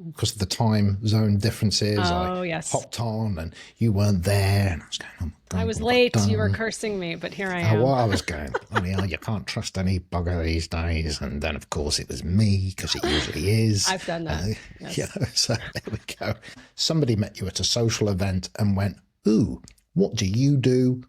because of the time zone differences. I Oh, yes. hopped on and you weren't there, and I was going, oh my I God, was what have I late. You were done? cursing me, but here I Oh, am. well, I was going, oh yeah, you can't trust any bugger these days. And then, of course, it was me, because it usually is. I've done that. Yes. So there we go. Somebody met you at a social event and went, ooh, what do you do?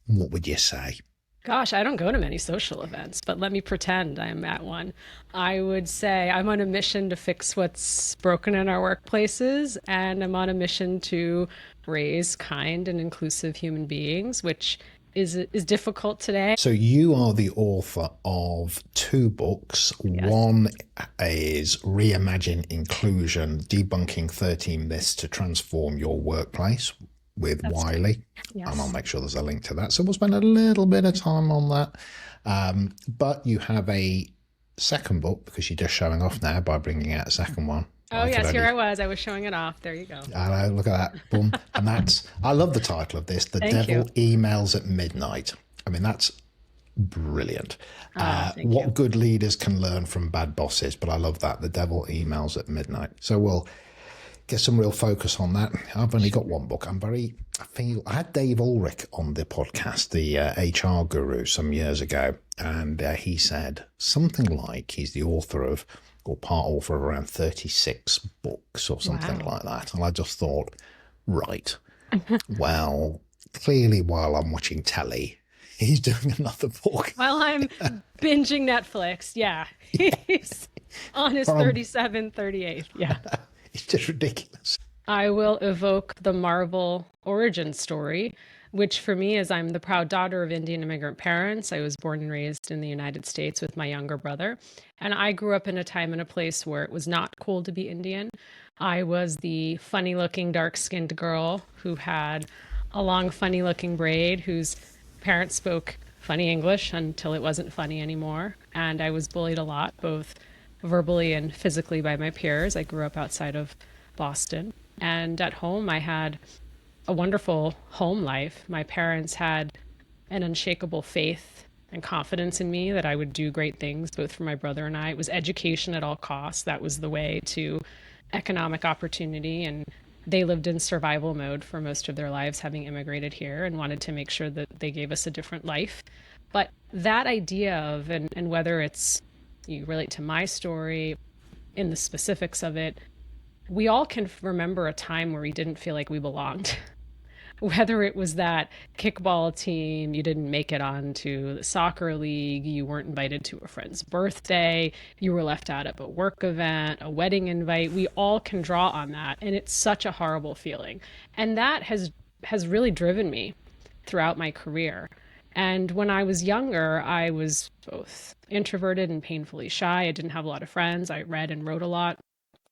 What would you say? Gosh, I don't go to many social events, but let me pretend I'm at one. I would say I'm on a mission to fix what's broken in our workplaces, and I'm on a mission to raise kind and inclusive human beings, which is difficult today. So you are the author of two books. Yes, One is Reimagine Inclusion, Debunking 13 Myths to Transform Your Workplace with that's true. Wiley. And I'll Yes. make sure there's a link to that. So we'll spend a little bit of time on that. But you have a second book, because you're just showing off now by bringing out a second one. Oh, I could yes, here only I was. I was showing it off. There you go. I know, look at that. Boom. And that's, I love the title of this, The Thank Devil you. Emails at Midnight. I mean, that's brilliant. Oh, thank you. What good leaders can learn from bad bosses, but I love that. The Devil Emails at Midnight. So we'll get some real focus on that. I've only got one book. I had Dave Ulrich on the podcast, the HR guru, some years ago, and he said something like he's the author of, or part author of, around 36 books or something Wow. like that. And I just thought, right, well, clearly while I'm watching telly, he's doing another book. While I'm binging Netflix, yeah, he's on his From 37th, 38th. Yeah. It's just ridiculous. I will evoke the Marvel origin story, which for me is I'm the proud daughter of Indian immigrant parents. I was born and raised in the United States with my younger brother. And I grew up in a time and a place where it was not cool to be Indian. I was the funny looking, dark skinned girl who had a long, funny looking braid, whose parents spoke funny English until it wasn't funny anymore. And I was bullied a lot, both verbally and physically by my peers. I grew up outside of Boston. And at home, I had a wonderful home life. My parents had an unshakable faith and confidence in me that I would do great things, both for my brother and I. It was education at all costs. That was the way to economic opportunity. And they lived in survival mode for most of their lives, having immigrated here, and wanted to make sure that they gave us a different life. But that idea of, and whether it's you relate to my story in the specifics of it, we all can remember a time where we didn't feel like we belonged. Whether it was that kickball team, you didn't make it onto the soccer league, you weren't invited to a friend's birthday, you were left out of a work event, a wedding invite, we all can draw on that. And it's such a horrible feeling. And that has really driven me throughout my career. And when I was younger, I was both introverted and painfully shy. I didn't have a lot of friends. I read and wrote a lot.